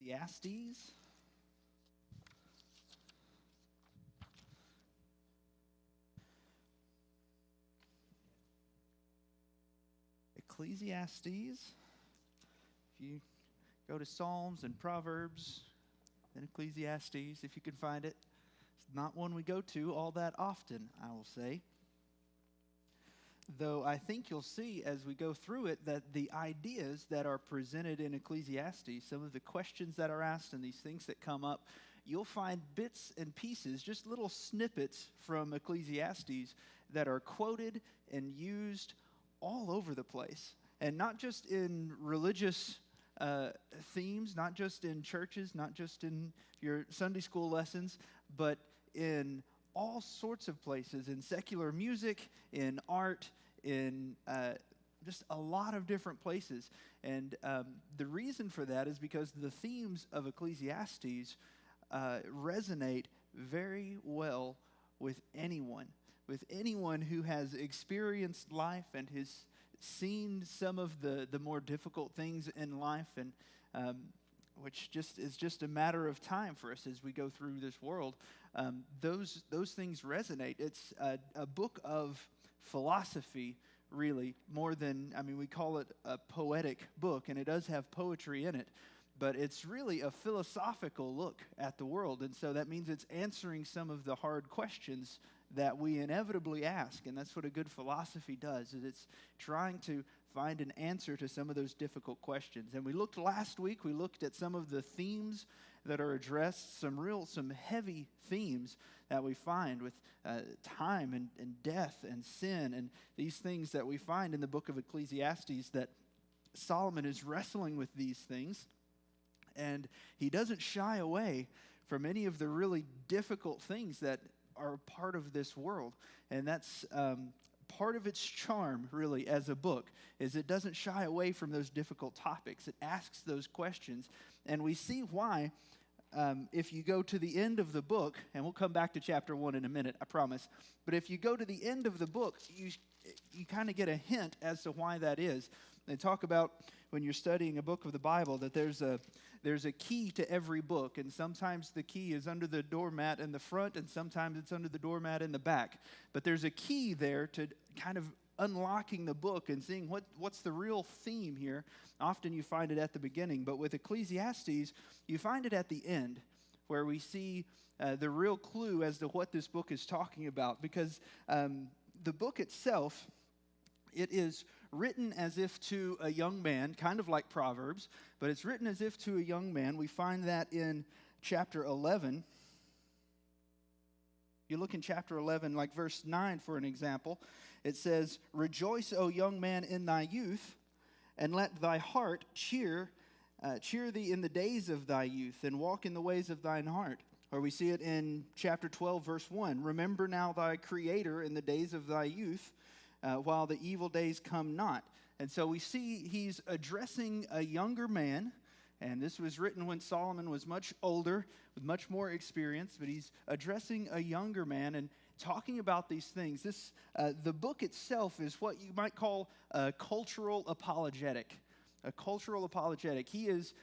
Ecclesiastes. Ecclesiastes. If you go to Psalms and Proverbs and Ecclesiastes, if you can find it, it's not one we go to all that often, I will say. Though I think you'll see as we go through it that the ideas that are presented in Ecclesiastes, some of the questions that are asked and these things that come up, you'll find bits and pieces, just little snippets from Ecclesiastes that are quoted and used all over the place. And not just in religious themes, not just in churches, not just in your Sunday school lessons, but in all sorts of places, in secular music, in art, in just a lot of different places. And the reason for that is because the themes of Ecclesiastes resonate very well with anyone who has experienced life and has seen some of the more difficult things in life, and which is just a matter of time for us as we go through this world. Those things resonate. It's a book of philosophy, really, more than, we call it a poetic book, and it does have poetry in it, but it's really a philosophical look at the world, and so that means it's answering some of the hard questions that we inevitably ask, and that's what a good philosophy does, is it's trying to find an answer to some of those difficult questions. And last week, we looked at some of the themes that are addressed, some heavy themes that we find with time and death and sin, and these things that we find in the book of Ecclesiastes, that Solomon is wrestling with these things, and he doesn't shy away from any of the really difficult things that are part of this world. And that's part of its charm, really, as a book, is it doesn't shy away from those difficult topics. It asks those questions, and we see why. If you go to the end of the book, and we'll come back to chapter 1 in a minute, I promise, but if you go to the end of the book, you kind of get a hint as to why that is. They talk about, when you're studying a book of the Bible, that there's a key to every book, and sometimes the key is under the doormat in the front, and sometimes it's under the doormat in the back. But there's a key there to kind of unlocking the book and seeing what's the real theme here. Often you find it at the beginning, but with Ecclesiastes, you find it at the end, where we see the real clue as to what this book is talking about. Because the book itself, it is written as if to a young man, kind of like Proverbs, but it's written as if to a young man. We find that in chapter 11. You look in chapter 11, like verse 9 for an example. It says, "Rejoice, O young man, in thy youth, and let thy heart cheer thee in the days of thy youth, and walk in the ways of thine heart." Or we see it in chapter 12, verse 1. "Remember now thy Creator in the days of thy youth, while the evil days come not." And so we see he's addressing a younger man, and this was written when Solomon was much older, with much more experience, but he's addressing a younger man and talking about these things. The book itself is what you might call a cultural apologetic. A cultural apologetic. He is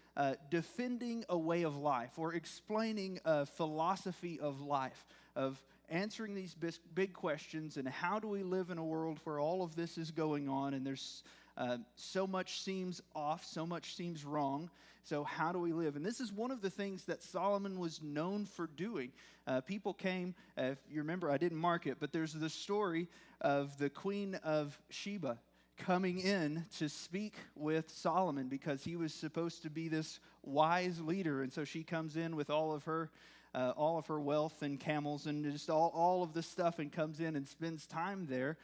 defending a way of life, or explaining a philosophy of life, of answering these big questions, and how do we live in a world where all of this is going on, and there's so much seems off, so much seems wrong. So how do we live? And this is one of the things that Solomon was known for doing. People came, if you remember, I didn't mark it, but there's the story of the Queen of Sheba coming in to speak with Solomon, because he was supposed to be this wise leader. And so she comes in with all of her wealth and camels and just all of this stuff, and comes in and spends time there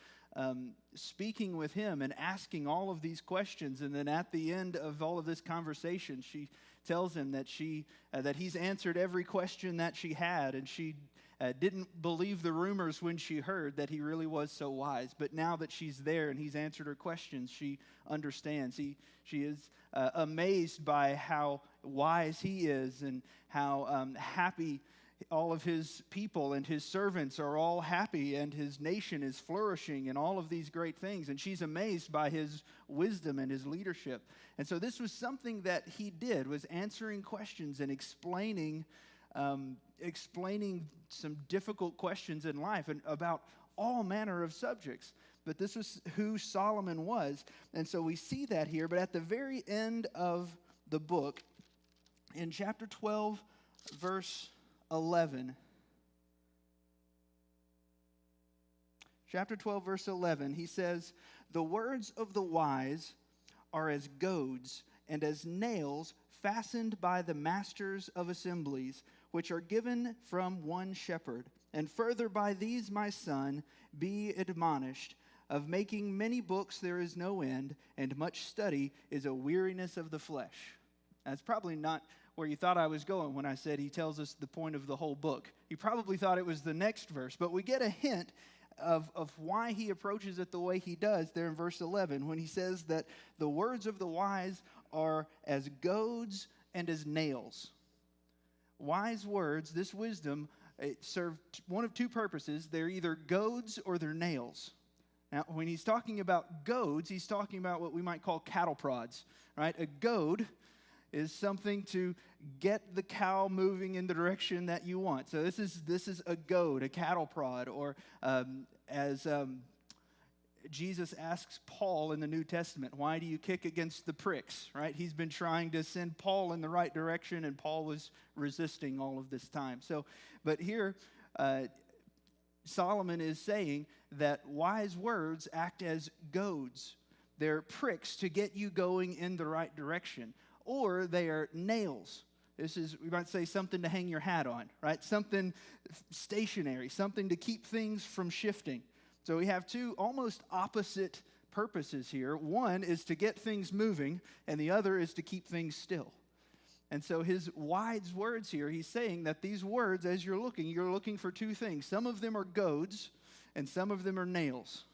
speaking with him and asking all of these questions. And then at the end of all of this conversation, she tells him that that he's answered every question that she had, and she didn't believe the rumors when she heard that he really was so wise. But now that she's there and he's answered her questions, she understands. She is amazed by how wise he is, and how happy all of his people and his servants are all happy, and his nation is flourishing, and all of these great things. And she's amazed by his wisdom and his leadership. And so this was something that he did, was answering questions and explaining some difficult questions in life and about all manner of subjects. But this was who Solomon was. And so we see that here. But at the very end of the book, in chapter 12, verse 11. Chapter 12, verse 11, he says, "The words of the wise are as goads and as nails fastened by the masters of assemblies, which are given from one shepherd. And further by these, my son, be admonished. Of making many books there is no end, and much study is a weariness of the flesh." That's probably not where you thought I was going when I said he tells us the point of the whole book. You probably thought it was the next verse, but we get a hint of why he approaches it the way he does there in verse 11, when he says that the words of the wise are as goads and as nails. Wise words, this wisdom, it served one of two purposes. They're either goads or they're nails. Now, when he's talking about goads, he's talking about what we might call cattle prods, right? A goad is something to get the cow moving in the direction that you want. So this is a goad, a cattle prod, or as Jesus asks Paul in the New Testament, "Why do you kick against the pricks?" Right? He's been trying to send Paul in the right direction, and Paul was resisting all of this time. So, but here, Solomon is saying that wise words act as goads. They're pricks to get you going in the right direction. Or they are nails. This is, we might say, something to hang your hat on, right? Something stationary, something to keep things from shifting. So we have two almost opposite purposes here. One is to get things moving, and the other is to keep things still. And so his wise words here, he's saying that these words, as you're looking for two things. Some of them are goads, and some of them are nails.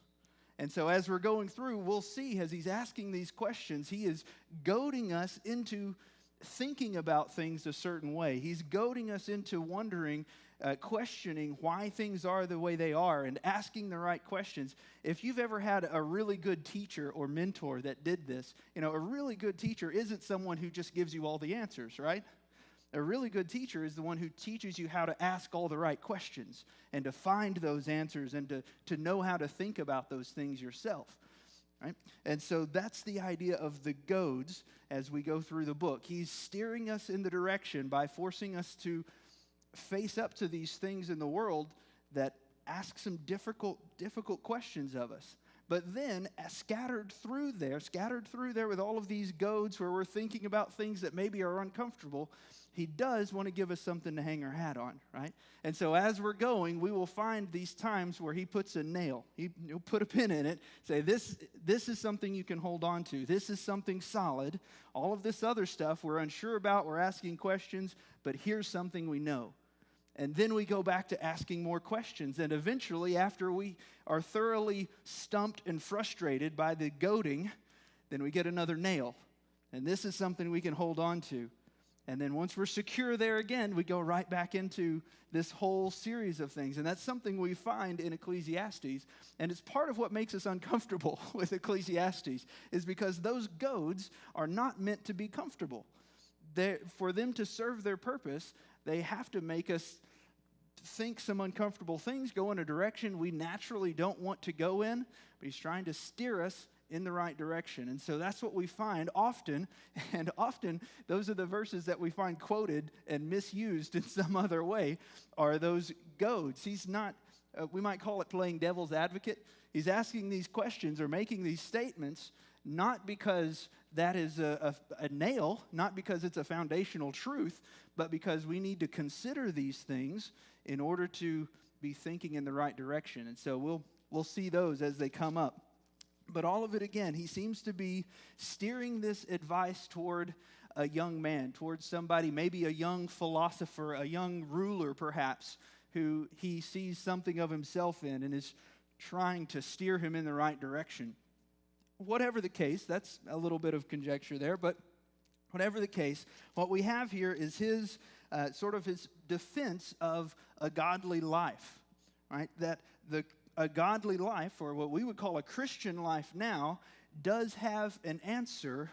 And so as we're going through, we'll see as he's asking these questions, he is goading us into thinking about things a certain way. He's goading us into wondering, questioning why things are the way they are, and asking the right questions. If you've ever had a really good teacher or mentor that did this, a really good teacher isn't someone who just gives you all the answers, right? A really good teacher is the one who teaches you how to ask all the right questions and to find those answers and to know how to think about those things yourself. Right? And so that's the idea of the goads as we go through the book. He's steering us in the direction by forcing us to face up to these things in the world that ask some difficult questions of us. But then scattered through there with all of these goads where we're thinking about things that maybe are uncomfortable, he does want to give us something to hang our hat on, right? And so as we're going, we will find these times where he puts a nail. He'll put a pin in it, say, this is something you can hold on to. This is something solid. All of this other stuff we're unsure about, we're asking questions, but here's something we know. And then we go back to asking more questions. And eventually, after we are thoroughly stumped and frustrated by the goading, then we get another nail. And this is something we can hold on to. And then once we're secure there again, we go right back into this whole series of things. And that's something we find in Ecclesiastes. And it's part of what makes us uncomfortable with Ecclesiastes, is because those goads are not meant to be comfortable. For them to serve their purpose, they have to make us think some uncomfortable things, go in a direction we naturally don't want to go in, but he's trying to steer us in the right direction. And so that's what we find often, and often those are the verses that we find quoted and misused in some other way, are those goads. He's not, we might call it playing devil's advocate. He's asking these questions or making these statements not because that is a nail, not because it's a foundational truth, but because we need to consider these things in order to be thinking in the right direction. And so we'll see those as they come up. But all of it, again, he seems to be steering this advice toward a young man, towards somebody, maybe a young philosopher, a young ruler perhaps, who he sees something of himself in and is trying to steer him in the right direction. Whatever the case, that's a little bit of conjecture there, but whatever the case, what we have here is his sort of his defense of a godly life, right? That a godly life, or what we would call a Christian life now, does have an answer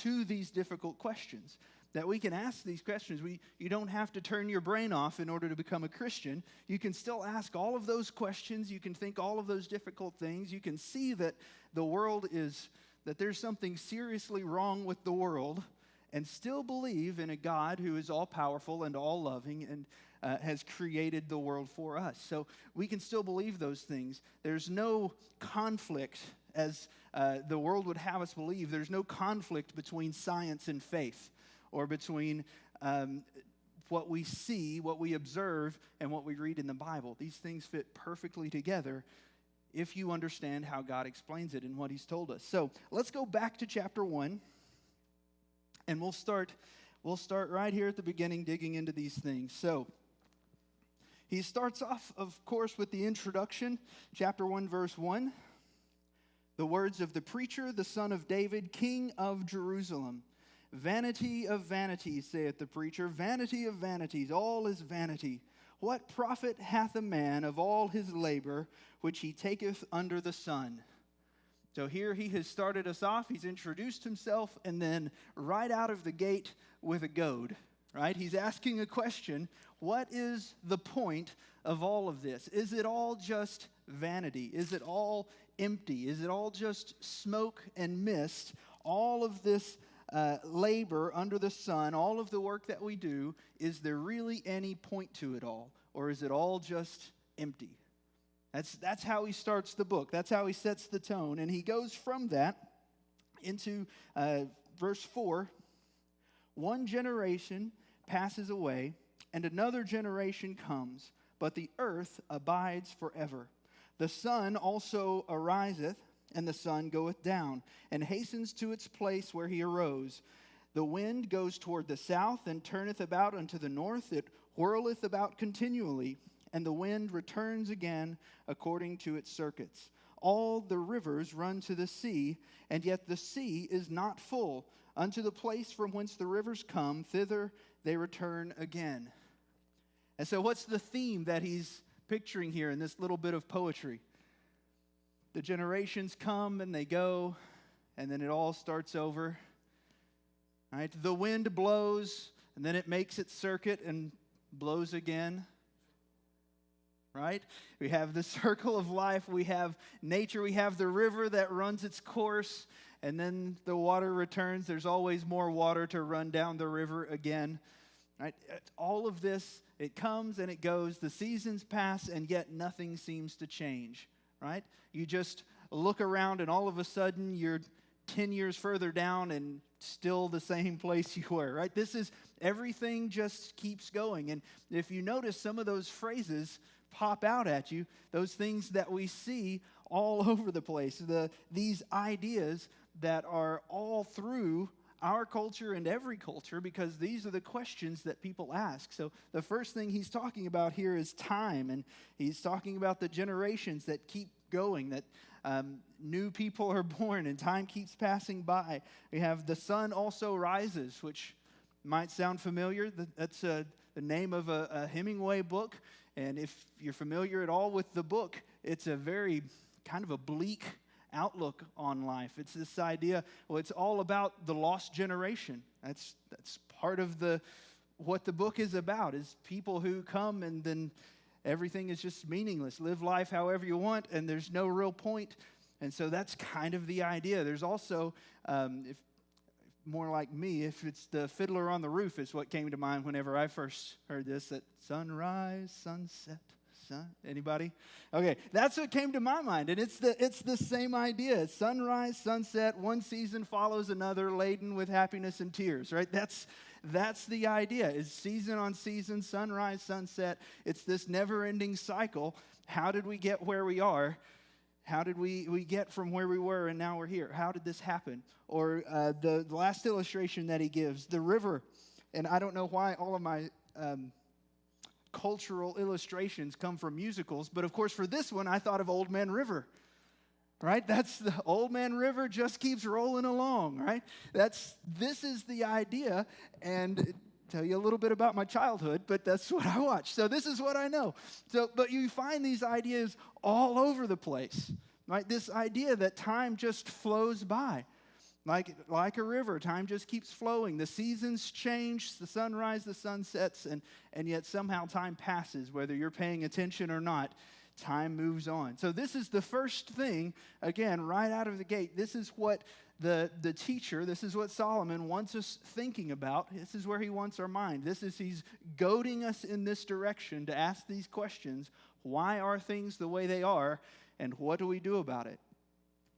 to these difficult questions. That we can ask these questions. You don't have to turn your brain off in order to become a Christian. You can still ask all of those questions. You can think all of those difficult things. You can see that the world that there's something seriously wrong with the world, and still believe in a God who is all-powerful and all-loving and has created the world for us. So we can still believe those things. There's no conflict, as the world would have us believe. There's no conflict between science and faith, or between what we see, what we observe, and what we read in the Bible. These things fit perfectly together if you understand how God explains it and what he's told us. So let's go back to chapter 1, and we'll start right here at the beginning, digging into these things. So he starts off, of course, with the introduction, chapter 1, verse 1. The words of the preacher, the son of David, king of Jerusalem. Vanity of vanities, saith the preacher, vanity of vanities, all is vanity. What profit hath a man of all his labor which he taketh under the sun? So here he has started us off, he's introduced himself, and then right out of the gate with a goad, right? He's asking a question, what is the point of all of this? Is it all just vanity? Is it all empty? Is it all just smoke and mist? All of this labor under the sun, all of the work that we do, is there really any point to it all? Or is it all just empty? That's how he starts the book. That's how he sets the tone. And he goes from that into verse 4. One generation passes away, and another generation comes, but the earth abides forever. The sun also ariseth, and the sun goeth down, and hastens to its place where he arose. The wind goes toward the south, and turneth about unto the north. It whirleth about continually, and the wind returns again according to its circuits. All the rivers run to the sea, and yet the sea is not full. Unto the place from whence the rivers come, thither they return again. And so what's the theme that he's picturing here in this little bit of poetry? The generations come and they go, and then it all starts over. Right? The wind blows, and then it makes its circuit and blows again. Right? We have the circle of life. We have nature. We have the river that runs its course, and then the water returns. There's always more water to run down the river again. Right? All of this, it comes and it goes. The seasons pass, and yet nothing seems to change. Right? You just look around and all of a sudden you're 10 years further down and still the same place you were, right? Everything just keeps going. And if you notice, some of those phrases pop out at you, those things that we see all over the place, these ideas that are all through our culture and every culture, because these are the questions that people ask. So the first thing he's talking about here is time, and he's talking about the generations that keep going, that new people are born and time keeps passing by. We have the sun also rises, which might sound familiar. That's the name of a Hemingway book, and if you're familiar at all with the book, it's a very kind of a bleak outlook on life. It's this idea, well, it's all about the lost generation. That's part of what the book is about, is people who come and then everything is just meaningless. Live life however you want, and there's no real point. And so that's kind of the idea. There's also, if more like me, if it's the Fiddler on the Roof is what came to mind whenever I first heard this, that sunrise, sunset, sun. Anybody? Okay, that's what came to my mind, and it's the same idea. It's sunrise, sunset, one season follows another, laden with happiness and tears, right? That's the idea, is season on season, sunrise, sunset. It's this never-ending cycle. How did we get where we are? How did we get from where we were and now we're here? How did this happen? Or the last illustration that he gives, the river. And I don't know why all of my cultural illustrations come from musicals, but of course for this one I thought of Old Man River. Right? That's the Old Man River just keeps rolling along, right? This is the idea, and tell you a little bit about my childhood, but that's what I watched. So this is what I know. But you find these ideas all over the place, right? This idea that time just flows by. Like a river, time just keeps flowing. The seasons change, the sun rises, the sun sets, and yet somehow time passes. Whether you're paying attention or not, time moves on. So this is the first thing, again, right out of the gate. This is what the teacher, this is what Solomon wants us thinking about. This is where he wants our mind. He's goading us in this direction to ask these questions. Why are things the way they are, and what do we do about it?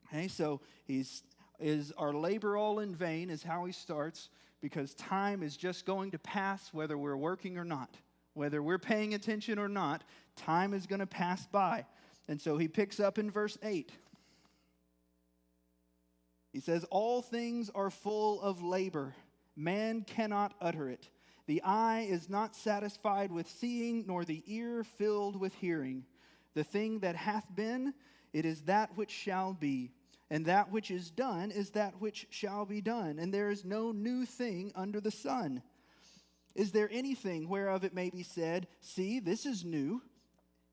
Okay, so is our labor all in vain is how he starts, because time is just going to pass whether we're working or not. Whether we're paying attention or not, time is going to pass by. And so he picks up in verse 8. He says, all things are full of labor. Man cannot utter it. The eye is not satisfied with seeing, nor the ear filled with hearing. The thing that hath been, it is that which shall be. And that which is done is that which shall be done. And there is no new thing under the sun. Is there anything whereof it may be said, see, this is new?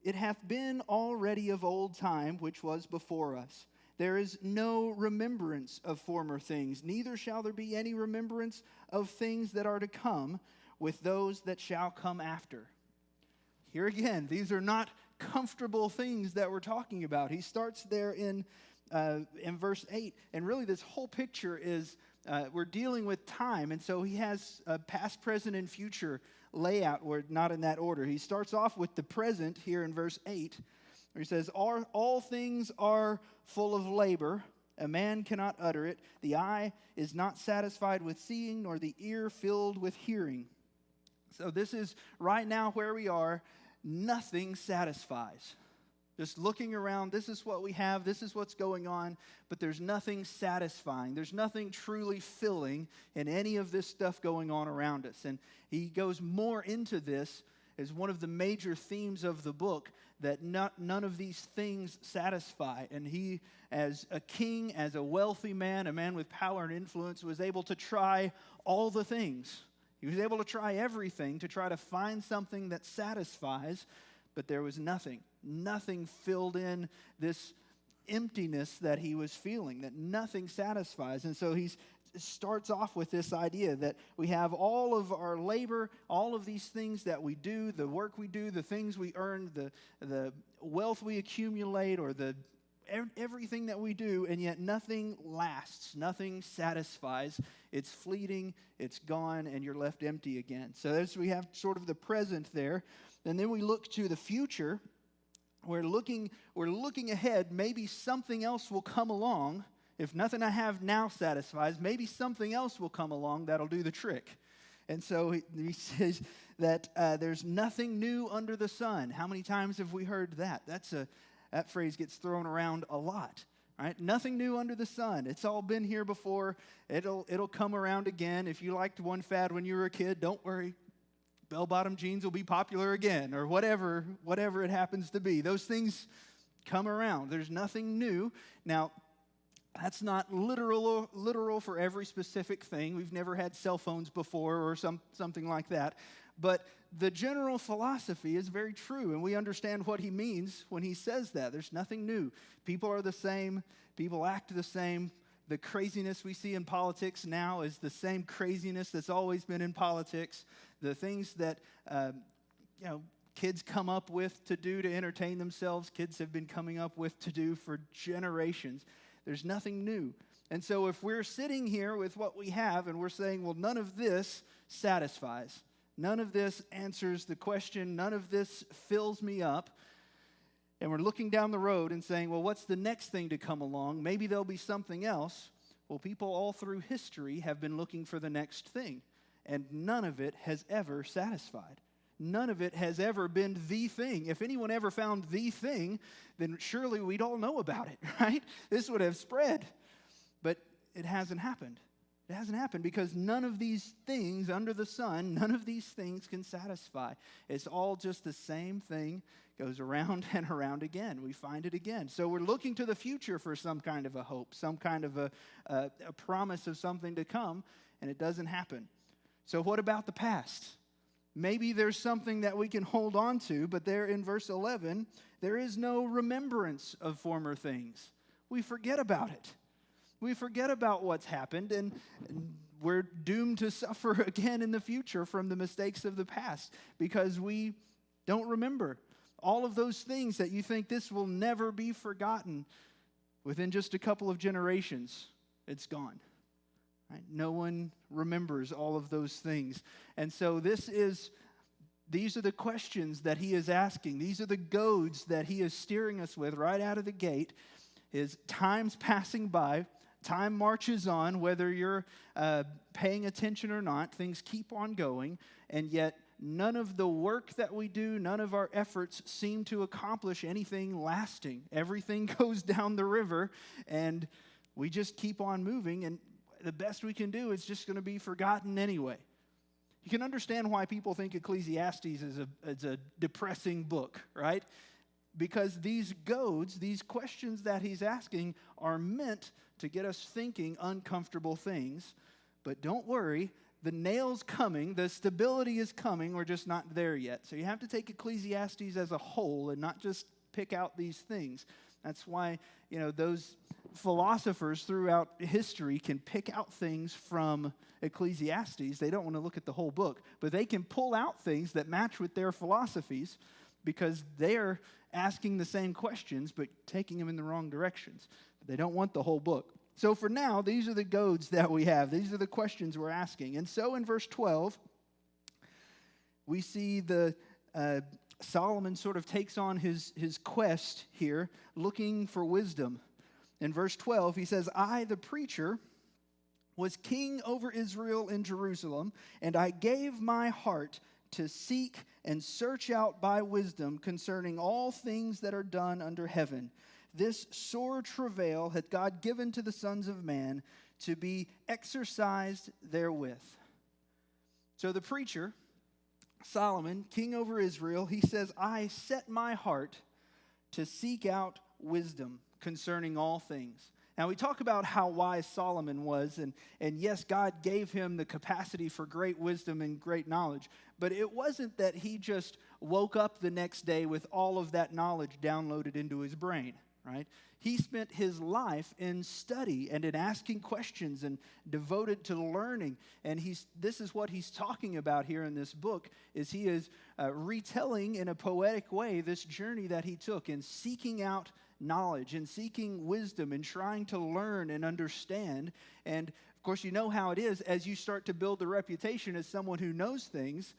It hath been already of old time, which was before us. There is no remembrance of former things, neither shall there be any remembrance of things that are to come with those that shall come after. Here again, these are not comfortable things that we're talking about. He starts there in verse 8, and really this whole picture is we're dealing with time, and so he has a past, present, and future layout, or not in that order. He starts off with the present here in verse 8, where he says, all things are full of labor, a man cannot utter it, the eye is not satisfied with seeing, nor the ear filled with hearing. So this is right now where we are. Nothing satisfies. Just looking around, this is what we have, this is what's going on, but there's nothing satisfying. There's nothing truly filling in any of this stuff going on around us. And he goes more into this as one of the major themes of the book, that none of these things satisfy. And he, as a king, as a wealthy man, a man with power and influence, was able to try all the things. He was able to try everything to try to find something that satisfies, but there was nothing. Nothing filled in this emptiness that he was feeling, that nothing satisfies. And so he starts off with this idea that we have all of our labor, all of these things that we do, the work we do, the things we earn, the wealth we accumulate, or everything that we do, and yet nothing lasts, nothing satisfies. It's fleeting, it's gone, and you're left empty again. So we have sort of the present there. And then we look to the future. We're looking ahead. Maybe something else will come along. If nothing I have now satisfies, maybe something else will come along that'll do the trick. And so he says that there's nothing new under the sun. How many times have we heard that? That phrase gets thrown around a lot, right? Nothing new under the sun. It's all been here before. It'll come around again. If you liked one fad when you were a kid, don't worry. Bell-bottom jeans will be popular again, or whatever it happens to be. Those things come around. There's nothing new. Now, that's not literal for every specific thing. We've never had cell phones before or something like that. But the general philosophy is very true, and we understand what he means when he says that. There's nothing new. People are the same. People act the same. The craziness we see in politics now is the same craziness that's always been in politics. The things that kids come up with to do to entertain themselves, kids have been coming up with to do for generations. There's nothing new. And so if we're sitting here with what we have and we're saying, well, none of this satisfies, none of this answers the question, none of this fills me up, and we're looking down the road and saying, well, what's the next thing to come along? Maybe there'll be something else. Well, people all through history have been looking for the next thing, and none of it has ever satisfied. None of it has ever been the thing. If anyone ever found the thing, then surely we'd all know about it, right? This would have spread. But it hasn't happened. It hasn't happened because none of these things under the sun, none of these things can satisfy. It's all just the same thing, goes around and around again. We find it again. So we're looking to the future for some kind of a hope, some kind of a promise of something to come, and it doesn't happen. So what about the past? Maybe there's something that we can hold on to, but there in verse 11, there is no remembrance of former things. We forget about it. We forget about what's happened, and we're doomed to suffer again in the future from the mistakes of the past because we don't remember. All of those things that you think this will never be forgotten, within just a couple of generations, it's gone. Right? No one remembers all of those things. And so these are the questions that he is asking. These are the goads that he is steering us with right out of the gate. His time's passing by. Time marches on, whether you're paying attention or not. Things keep on going, and yet none of the work that we do, none of our efforts seem to accomplish anything lasting. Everything goes down the river, and we just keep on moving, and the best we can do is just going to be forgotten anyway. You can understand why people think Ecclesiastes is a depressing book, right? Because these goads, these questions that he's asking, are meant to get us thinking uncomfortable things. But don't worry, the nail's coming, the stability is coming, we're just not there yet. So you have to take Ecclesiastes as a whole and not just pick out these things. That's why, those philosophers throughout history can pick out things from Ecclesiastes. They don't want to look at the whole book, but they can pull out things that match with their philosophies because they're asking the same questions but taking them in the wrong directions. They don't want the whole book. So for now, these are the goads that we have. These are the questions we're asking. And so in verse 12, we see Solomon sort of takes on his quest here, looking for wisdom. In verse 12, he says, I, the preacher, was king over Israel in Jerusalem, and I gave my heart to seek and search out by wisdom concerning all things that are done under heaven. This sore travail hath God given to the sons of man to be exercised therewith. So the preacher, Solomon, king over Israel, he says, I set my heart to seek out wisdom concerning all things. Now, we talk about how wise Solomon was, and yes, God gave him the capacity for great wisdom and great knowledge, but it wasn't that he just woke up the next day with all of that knowledge downloaded into his brain, right? He spent his life in study and in asking questions and devoted to learning, and this is what he's talking about here in this book, is he is retelling in a poetic way this journey that he took in seeking out knowledge and seeking wisdom and trying to learn and understand. And of course, you know how it is as you start to build a reputation as someone who knows things,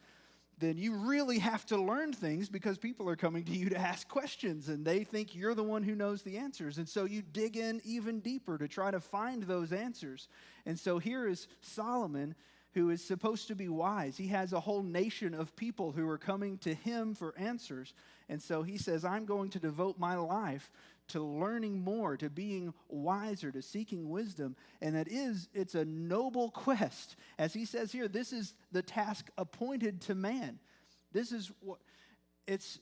then you really have to learn things because people are coming to you to ask questions and they think you're the one who knows the answers. And so you dig in even deeper to try to find those answers. And so here is Solomon, who is supposed to be wise. He has a whole nation of people who are coming to him for answers. And so he says, I'm going to devote my life to learning more, to being wiser, to seeking wisdom. And it's a noble quest. As he says here, this is the task appointed to man. This is what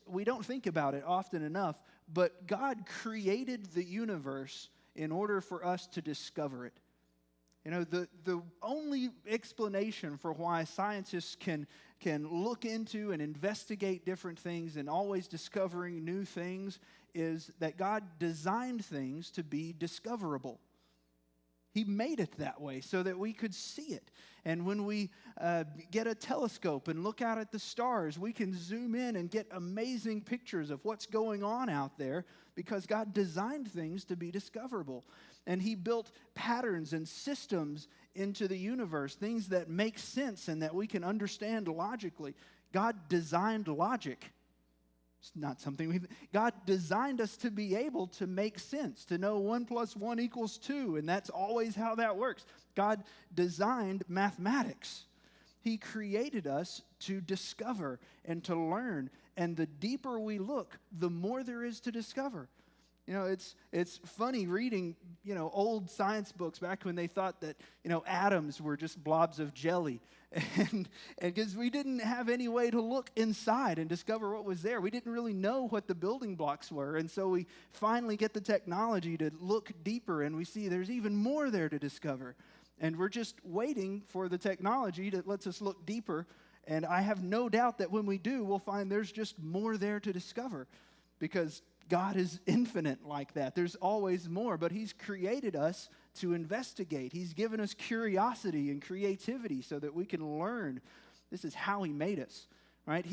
we don't think about it often enough, but God created the universe in order for us to discover it. The only explanation for why scientists can look into and investigate different things and always discovering new things is that God designed things to be discoverable. He made it that way so that we could see it. And when we get a telescope and look out at the stars, we can zoom in and get amazing pictures of what's going on out there because God designed things to be discoverable. And he built patterns and systems into the universe, things that make sense and that we can understand logically. God designed logic. It's not something God designed us to be able to make sense, to know 1 + 1 = 2, and that's always how that works. God designed mathematics. He created us to discover and to learn, and the deeper we look, the more there is to discover. It's funny reading, old science books back when they thought that, atoms were just blobs of jelly. And because we didn't have any way to look inside and discover what was there. We didn't really know what the building blocks were. And so we finally get the technology to look deeper and we see there's even more there to discover. And we're just waiting for the technology that lets us look deeper. And I have no doubt that when we do, we'll find there's just more there to discover, because God is infinite like that. There's always more, but He's created us to investigate. He's given us curiosity and creativity so that we can learn. This is how He made us, right?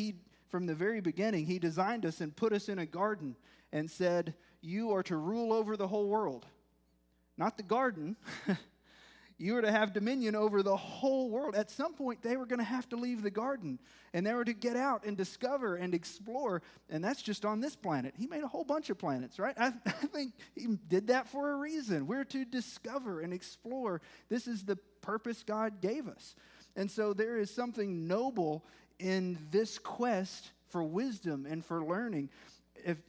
From the very beginning, He designed us and put us in a garden and said, you are to rule over the whole world. Not the garden. You were to have dominion over the whole world. At some point, they were going to have to leave the garden, and they were to get out and discover and explore, and that's just on this planet. He made a whole bunch of planets, right? I think He did that for a reason. We're to discover and explore. This is the purpose God gave us. And so there is something noble in this quest for wisdom and for learning. If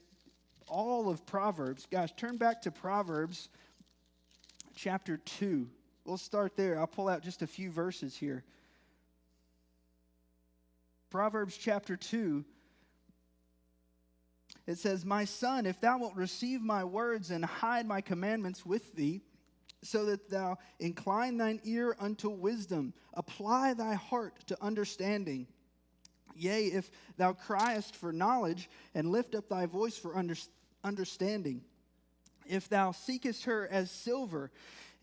all of Proverbs, guys, turn back to Proverbs chapter 2. We'll start there. I'll pull out just a few verses here. Proverbs chapter 2. It says, my son, if thou wilt receive my words and hide my commandments with thee, so that thou incline thine ear unto wisdom, apply thy heart to understanding. Yea, if thou criest for knowledge, and lift up thy voice for understanding. If thou seekest her as silver,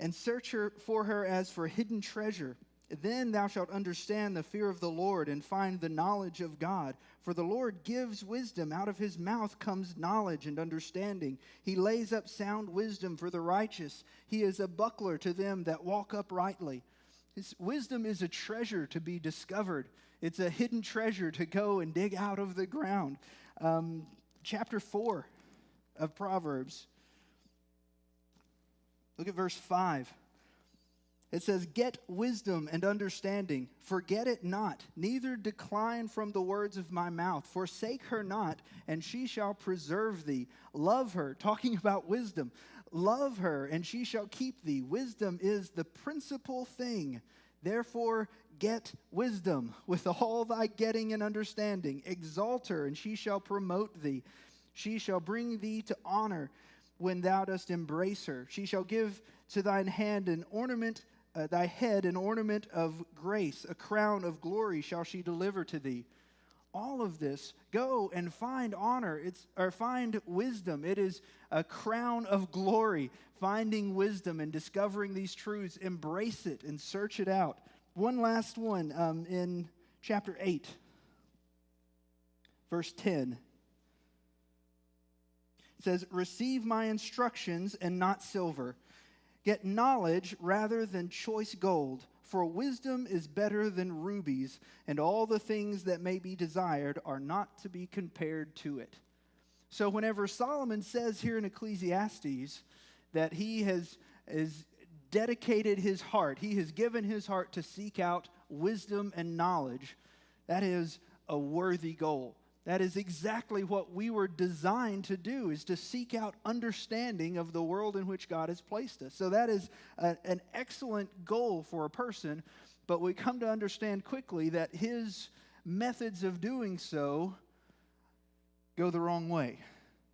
and search for her as for hidden treasure, then thou shalt understand the fear of the Lord, and find the knowledge of God. For the Lord gives wisdom, out of His mouth comes knowledge and understanding. He lays up sound wisdom for the righteous. He is a buckler to them that walk uprightly. His wisdom is a treasure to be discovered. It's a hidden treasure to go and dig out of the ground. Chapter 4 of Proverbs. Look at verse 5. It says, get wisdom and understanding. Forget it not, neither decline from the words of my mouth. Forsake her not, and she shall preserve thee. Love her, talking about wisdom. Love her, and she shall keep thee. Wisdom is the principal thing. Therefore, get wisdom with all thy getting and understanding. Exalt her, and she shall promote thee. She shall bring thee to honor when thou dost embrace her. She shall give to thine hand an ornament, thy head an ornament of grace. A crown of glory shall she deliver to thee. All of this, go and find honor, find wisdom. It is a crown of glory. Finding wisdom and discovering these truths, embrace it and search it out. One last one in chapter 8, verse 10. It says, receive my instructions and not silver. Get knowledge rather than choice gold. For wisdom is better than rubies, and all the things that may be desired are not to be compared to it. So whenever Solomon says here in Ecclesiastes that he has dedicated his heart, he has given his heart to seek out wisdom and knowledge, that is a worthy goal. That is exactly what we were designed to do, is to seek out understanding of the world in which God has placed us. So that is an excellent goal for a person, but we come to understand quickly that his methods of doing so go the wrong way.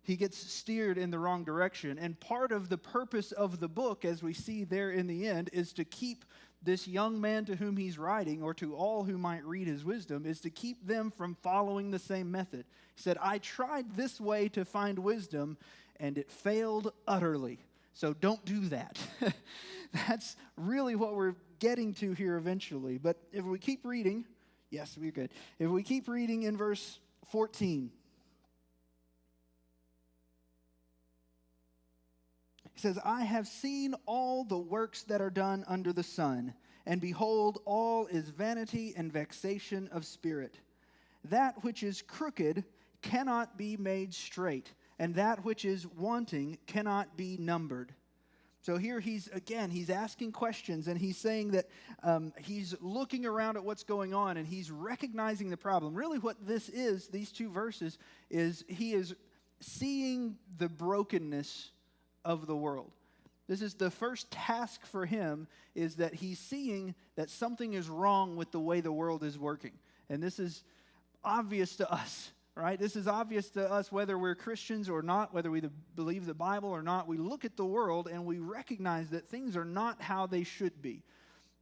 He gets steered in the wrong direction. And part of the purpose of the book, as we see there in the end, is to keep this young man to whom he's writing, or to all who might read his wisdom, is to keep them from following the same method. He said, I tried this way to find wisdom, and it failed utterly. So don't do that. That's really what we're getting to here eventually. But if we keep reading, yes, we're good. If we keep reading in verse 14, he says, I have seen all the works that are done under the sun, and behold, all is vanity and vexation of spirit. That which is crooked cannot be made straight, and that which is wanting cannot be numbered. So here he's asking questions, and he's saying that he's looking around at what's going on, and he's recognizing the problem. Really what this is, these two verses, is he is seeing the brokenness of the world. This is the first task for him, is that he's seeing that something is wrong with the way the world is working. And this is obvious to us, right? This is obvious to us whether we're Christians or not, whether we believe the Bible or not. We look at the world and we recognize that things are not how they should be.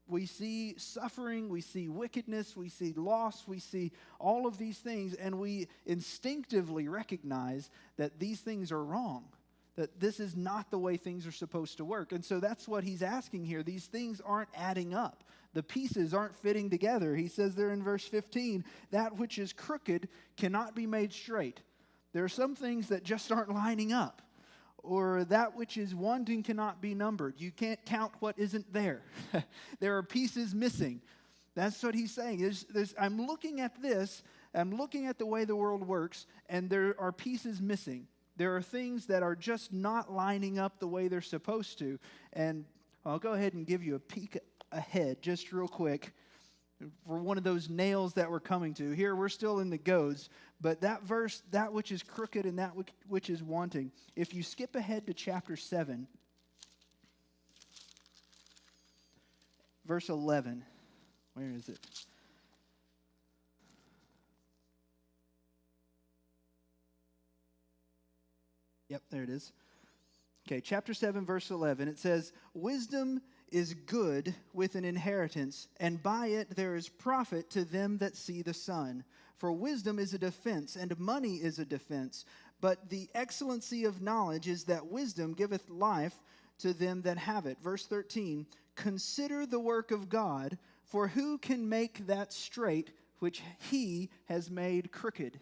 we see suffering, we see wickedness, we see loss, we see all of these things, and we instinctively recognize that these things are wrong, that this is not the way things are supposed to work. And so that's what he's asking here. These things aren't adding up. The pieces aren't fitting together. He says there in verse 15, that which is crooked cannot be made straight. There are some things that just aren't lining up. Or that which is wanting cannot be numbered. You can't count what isn't there. There are pieces missing. That's what he's saying. I'm looking at this, I'm looking at the way the world works, and there are pieces missing. There are things that are just not lining up the way they're supposed to. And I'll go ahead and give you a peek ahead just real quick for one of those nails that we're coming to. Here we're still in the goads, but that verse, that which is crooked and that which is wanting, if you skip ahead to chapter 7, verse 11, where is it? Yep, there it is. Okay, chapter 7, verse 11, it says, wisdom is good with an inheritance, and by it there is profit to them that see the sun. For wisdom is a defense, and money is a defense. But the excellency of knowledge is that wisdom giveth life to them that have it. Verse 13, consider the work of God, for who can make that straight which he has made crooked?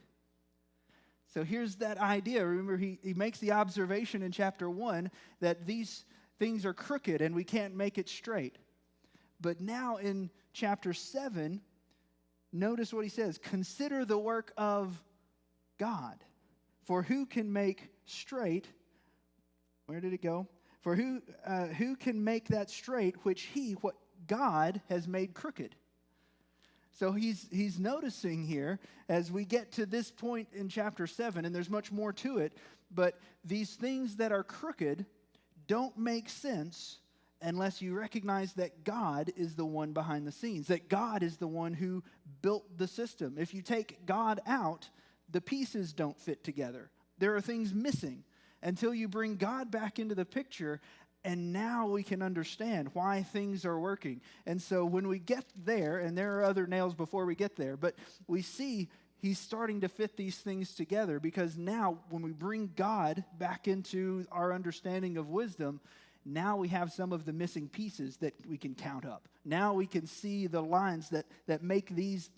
So here's that idea. Remember, he makes the observation in chapter 1 that these things are crooked and we can't make it straight. But now in chapter 7, notice what he says. Consider the work of God. For who can make straight, where did it go? For who can make that straight which what God has made crooked? So he's noticing here as we get to this point in chapter 7, and there's much more to it, but these things that are crooked don't make sense unless you recognize that God is the one behind the scenes, that God is the one who built the system. If you take God out, the pieces don't fit together. There are things missing until you bring God back into the picture, and now we can understand why things are working. And so when we get there, and there are other nails before we get there, but we see he's starting to fit these things together, because now when we bring God back into our understanding of wisdom, now we have some of the missing pieces that we can count up. Now we can see the lines that make these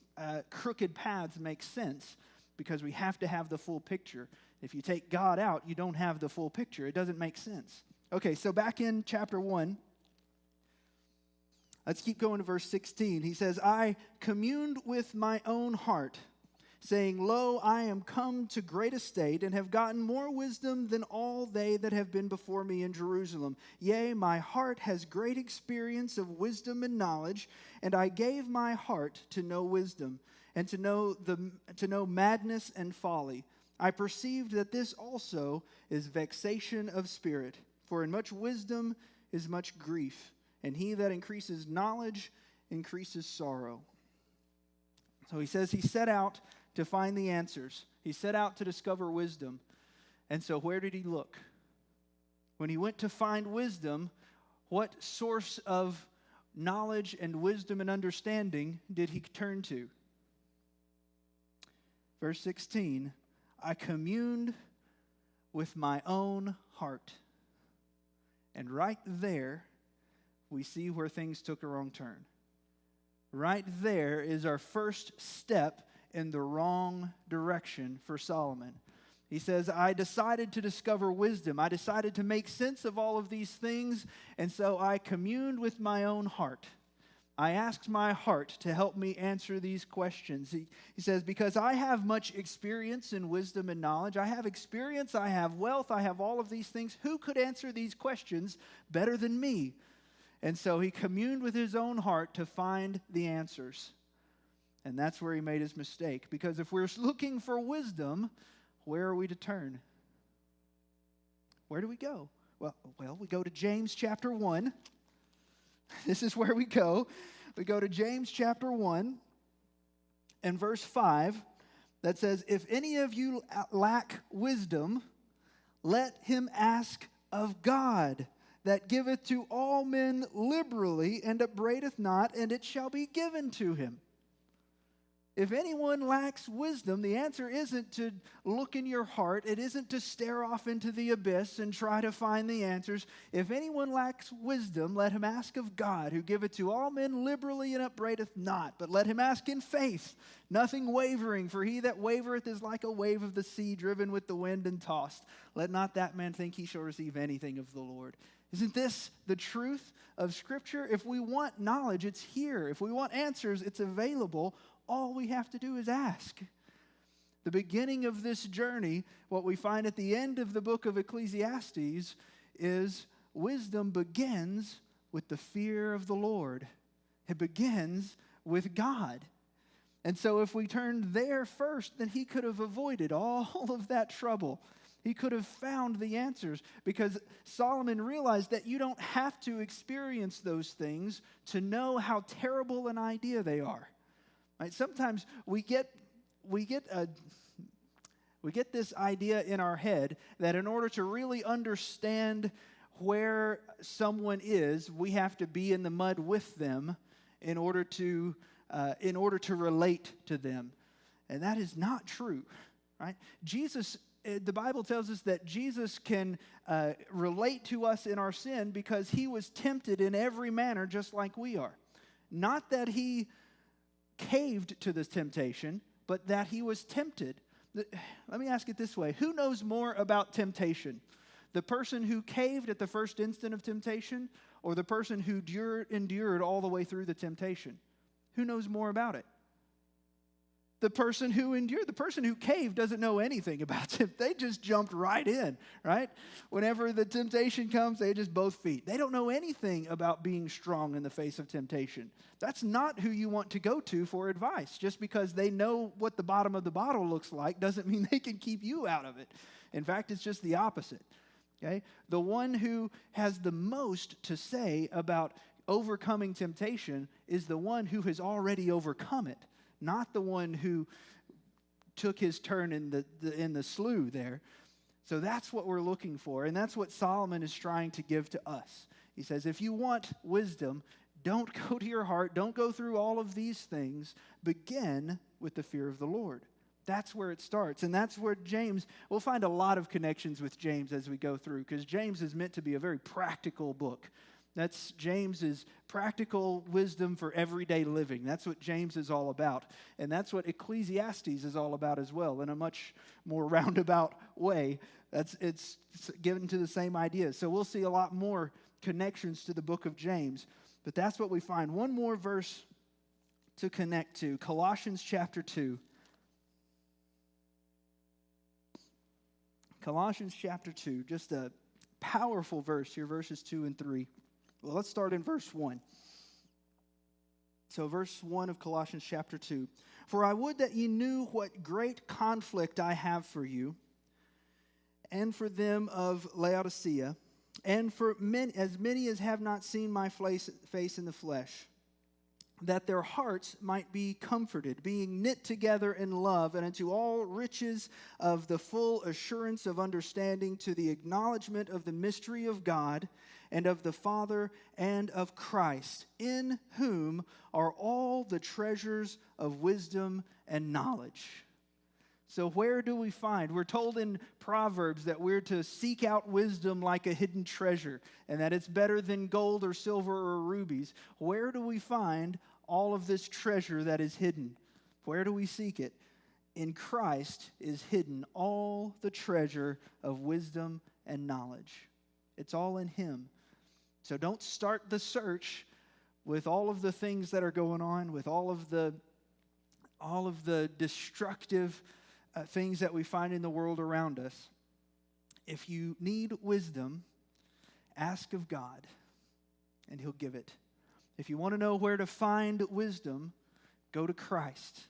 crooked paths make sense, because we have to have the full picture. If you take God out, you don't have the full picture. It doesn't make sense. Okay, so back in chapter 1, let's keep going to verse 16. He says, I communed with my own heart, saying, lo, I am come to great estate, and have gotten more wisdom than all they that have been before me in Jerusalem. Yea, my heart has great experience of wisdom and knowledge, and I gave my heart to know wisdom, and to know madness and folly. I perceived that this also is vexation of spirit. For in much wisdom is much grief, and he that increases knowledge increases sorrow. So he says he set out to find the answers. He set out to discover wisdom. And so where did he look? When he went to find wisdom, what source of knowledge and wisdom and understanding did he turn to? Verse 16, I communed with my own heart. And right there, we see where things took a wrong turn. Right there is our first step in the wrong direction for Solomon. He says, I decided to discover wisdom. I decided to make sense of all of these things, and so I communed with my own heart. I asked my heart to help me answer these questions. He says, because I have much experience in wisdom and knowledge. I have experience, I have wealth, I have all of these things. Who could answer these questions better than me? And so he communed with his own heart to find the answers. And that's where he made his mistake. Because if we're looking for wisdom, where are we to turn? Where do we go? Well, we go to James chapter 1. This is where we go. We go to James chapter 1 and verse 5 that says, if any of you lack wisdom, let him ask of God, that giveth to all men liberally, and upbraideth not, and it shall be given to him. If anyone lacks wisdom, the answer isn't to look in your heart. It isn't to stare off into the abyss and try to find the answers. If anyone lacks wisdom, let him ask of God, who giveth to all men liberally and upbraideth not. But let him ask in faith, nothing wavering. For he that wavereth is like a wave of the sea, driven with the wind and tossed. Let not that man think he shall receive anything of the Lord. Isn't this the truth of Scripture? If we want knowledge, it's here. If we want answers, it's available. All we have to do is ask. The beginning of this journey, what we find at the end of the book of Ecclesiastes, is wisdom begins with the fear of the Lord. It begins with God. And so if we turned there first, then he could have avoided all of that trouble. He could have found the answers, because Solomon realized that you don't have to experience those things to know how terrible an idea they are. Right? Sometimes we get this idea in our head that in order to really understand where someone is, we have to be in the mud with them in order to relate to them, and that is not true. Right? The Bible tells us that Jesus can relate to us in our sin because he was tempted in every manner just like we are. Not that he caved to this temptation, but that he was tempted. Let me ask it this way. Who knows more about temptation? The person who caved at the first instant of temptation, or the person who endured all the way through the temptation? Who knows more about it? The person who endured. The person who caved doesn't know anything about it. They just jumped right in, right? Whenever the temptation comes, they just both feet. They don't know anything about being strong in the face of temptation. That's not who you want to go to for advice. Just because they know what the bottom of the bottle looks like doesn't mean they can keep you out of it. In fact, it's just the opposite. Okay? The one who has the most to say about overcoming temptation is the one who has already overcome it. Not the one who took his turn in the slough there. So that's what we're looking for, and that's what Solomon is trying to give to us. He says, if you want wisdom, don't go to your heart, don't go through all of these things. Begin with the fear of the Lord. That's where it starts, and that's where James, we'll find a lot of connections with James as we go through, because James is meant to be a very practical book. That's James's practical wisdom for everyday living. That's what James is all about. And that's what Ecclesiastes is all about as well, in a much more roundabout way. It's given to the same idea. So we'll see a lot more connections to the book of James. But that's what we find. One more verse to connect to. Colossians chapter 2. Colossians chapter 2. Just a powerful verse here, verses 2 and 3. Well, let's start in verse 1. So verse 1 of Colossians chapter 2. For I would that ye knew what great conflict I have for you, and for them of Laodicea, and for many as have not seen my face in the flesh, that their hearts might be comforted, being knit together in love, and unto all riches of the full assurance of understanding, to the acknowledgement of the mystery of God, and of the Father, and of Christ, in whom are all the treasures of wisdom and knowledge. So where do we find? We're told in Proverbs that we're to seek out wisdom like a hidden treasure, and that it's better than gold or silver or rubies. Where do we find all of this treasure that is hidden? Where do we seek it? In Christ is hidden all the treasure of wisdom and knowledge. It's all in Him. So don't start the search with all of the things that are going on, with all of the destructive things that we find in the world around us. If you need wisdom, ask of God, and He'll give it. If you want to know where to find wisdom, go to Christ,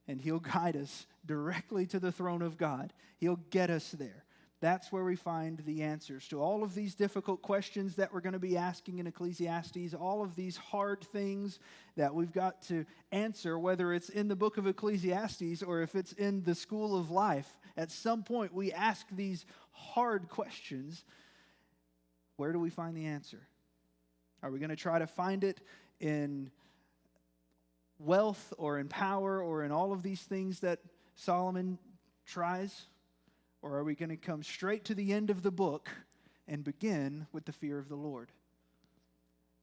and He'll guide us directly to the throne of God. He'll get us there. That's where we find the answers to all of these difficult questions that we're going to be asking in Ecclesiastes, all of these hard things that we've got to answer, whether it's in the book of Ecclesiastes or if it's in the school of life. At some point, we ask these hard questions. where do we find the answer? Are we going to try to find it in wealth or in power or in all of these things that Solomon tries? Or are we going to come straight to the end of the book and begin with the fear of the Lord?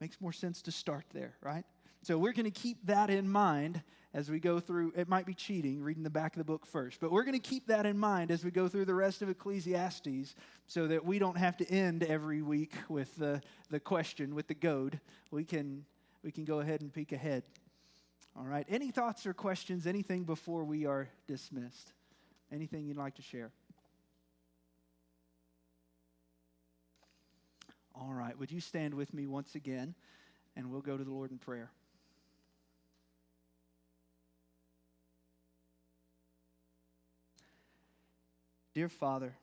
Makes more sense to start there, right? So we're going to keep that in mind as we go through. It might be cheating, reading the back of the book first, but we're going to keep that in mind as we go through the rest of Ecclesiastes so that we don't have to end every week with the question, with the goad. We can go ahead and peek ahead. All right. Any thoughts or questions, anything before we are dismissed? Anything you'd like to share? All right. Would you stand with me once again, and we'll go to the Lord in prayer. Dear Father,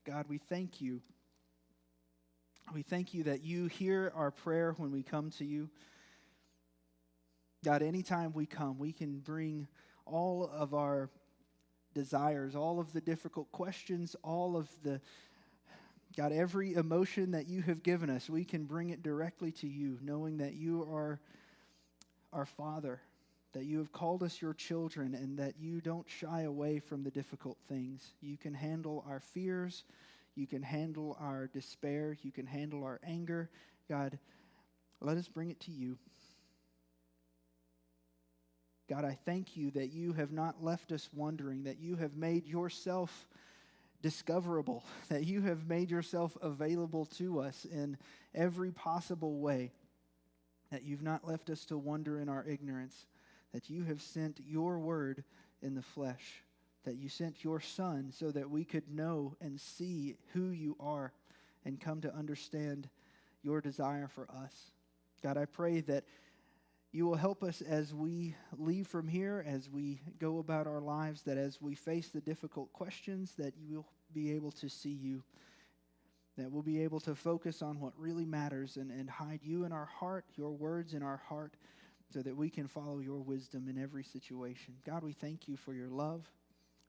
God, we thank you. We thank you that you hear our prayer when we come to you. God, anytime we come, we can bring all of our desires, all of the difficult questions, all of the, God, every emotion that you have given us, we can bring it directly to you, knowing that you are our Father, that you have called us your children, and that you don't shy away from the difficult things. You can handle our fears. You can handle our despair. You can handle our anger. God, let us bring it to you. God, I thank you that you have not left us wondering, that you have made yourself discoverable, that you have made yourself available to us in every possible way, that you've not left us to wonder in our ignorance, that you have sent your word in the flesh, that you sent your Son so that we could know and see who you are and come to understand your desire for us. God, I pray that you will help us as we leave from here, as we go about our lives, that as we face the difficult questions, that you will be able to see you, that we'll be able to focus on what really matters and hide you in our heart, your words in our heart, so that we can follow your wisdom in every situation. God, we thank you for your love.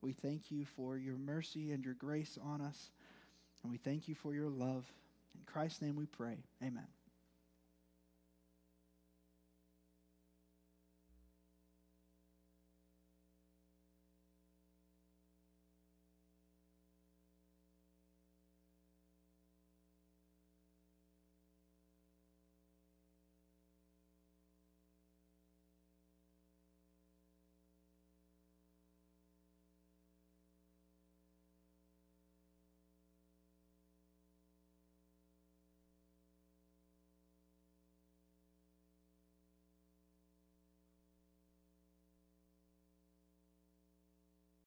We thank you for your mercy and your grace on us. And we thank you for your love. In Christ's name we pray. Amen.